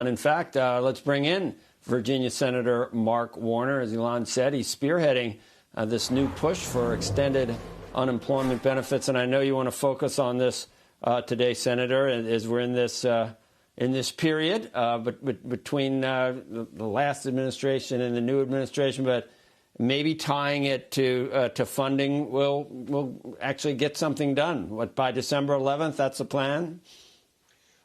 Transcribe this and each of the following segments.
And in fact, let's bring in Virginia Senator Mark Warner. As Elon said, he's spearheading this new push for extended unemployment benefits. And I know you want to focus on this today, Senator, as we're in this period between the last administration and the new administration. But maybe tying it to funding will actually get something done. What, by December 11th? That's the plan?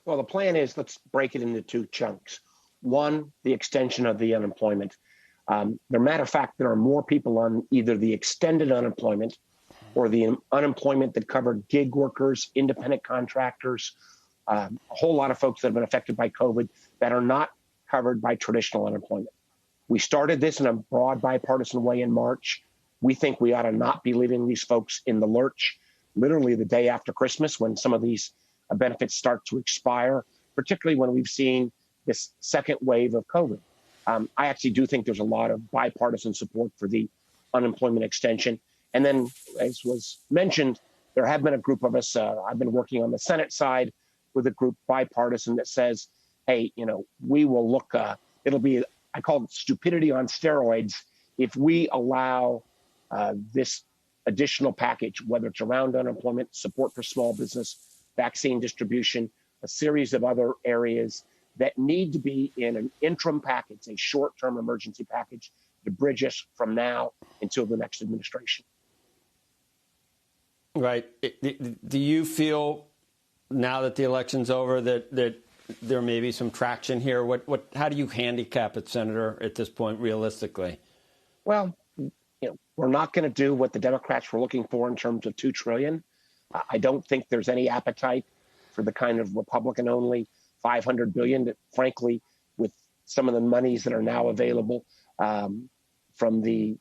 Well, the plan is, let's break it into two chunks. One, the extension of the unemployment. Matter of fact, there are more people on either the extended unemployment or the unemployment that covered gig workers, independent contractors, a whole lot of folks that have been affected by COVID that are not covered by traditional unemployment. We started this in a broad bipartisan way in March. We think we ought to not be leaving these folks in the lurch literally the day after Christmas when some of these benefits start to expire, particularly when we've seen this second wave of COVID. I actually do think there's a lot of bipartisan support for the unemployment extension. And then, as was mentioned, there have been a group of us, I've been working on the Senate side with a group bipartisan that says, hey, we will look, it'll be, I call it stupidity on steroids, if we allow this additional package, whether it's around unemployment, support for small business, vaccine distribution, a series of other areas that need to be in an interim package, a short-term emergency package to bridge us from now until the next administration. Right. Do you feel now that the election's over that there may be some traction here? How do you handicap it, Senator, at this point, realistically? Well, we're not going to do what the Democrats were looking for in terms of $2 trillion. I don't think there's any appetite for the kind of Republican-only $500 billion that, frankly, with some of the monies that are now available from the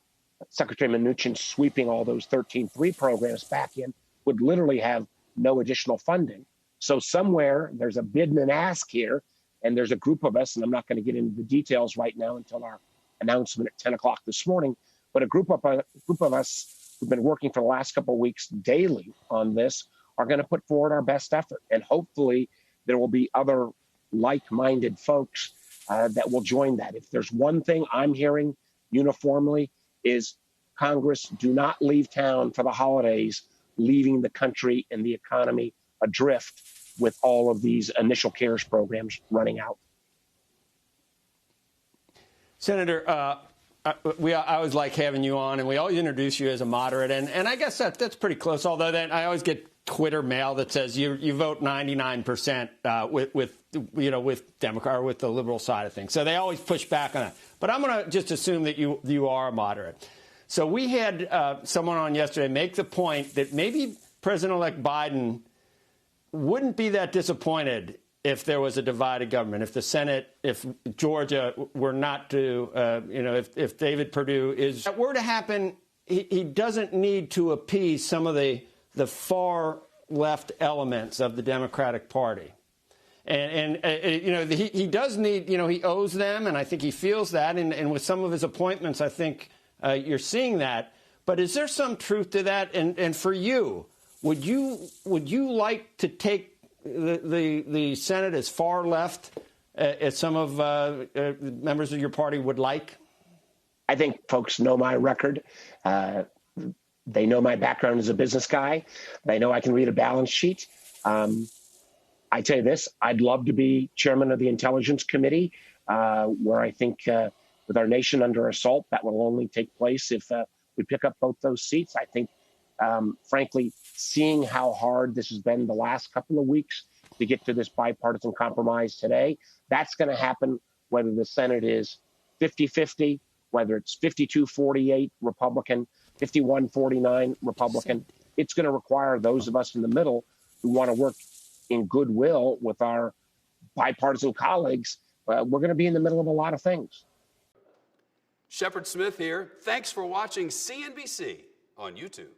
Secretary Mnuchin sweeping all those 13-3 programs back in, would literally have no additional funding. So somewhere there's a bid and an ask here, and there's a group of us, and I'm not going to get into the details right now until our announcement at 10 o'clock this morning, but a group of us who've been working for the last couple of weeks daily on this are going to put forward our best effort. And hopefully there will be other like-minded folks that will join that. If there's one thing I'm hearing uniformly is Congress, do not leave town for the holidays, leaving the country and the economy adrift with all of these initial CARES programs running out. Senator, I always like having you on, and we always introduce you as a moderate, and I guess that's pretty close. Although then I always get Twitter mail that says you vote 99% with Democrat or with the liberal side of things. So they always push back on that. But I'm going to just assume that you are a moderate. So we had someone on yesterday make the point that maybe President-elect Biden wouldn't be that disappointed if there was a divided government, if the Senate, if Georgia were not to, if David Perdue is, that were to happen, he doesn't need to appease some of the far left elements of the Democratic Party. And he does need, he owes them, and I think he feels that. And with some of his appointments, I think you're seeing that. But is there some truth to that? And for you, would you like to take the Senate as far left as some of members of your party would like? I think folks know my record. They know my background as a business guy. They know I can read a balance sheet. I tell you this, I'd love to be chairman of the Intelligence Committee, where I think with our nation under assault, that will only take place if we pick up both those seats. I think, frankly, seeing how hard this has been the last couple of weeks to get to this bipartisan compromise today, that's going to happen whether the Senate is 50-50, whether it's 52-48 Republican, 51-49 Republican. It's going to require those of us in the middle who want to work in goodwill with our bipartisan colleagues. We're going to be in the middle of a lot of things. Shepard Smith here. Thanks for watching CNBC on YouTube.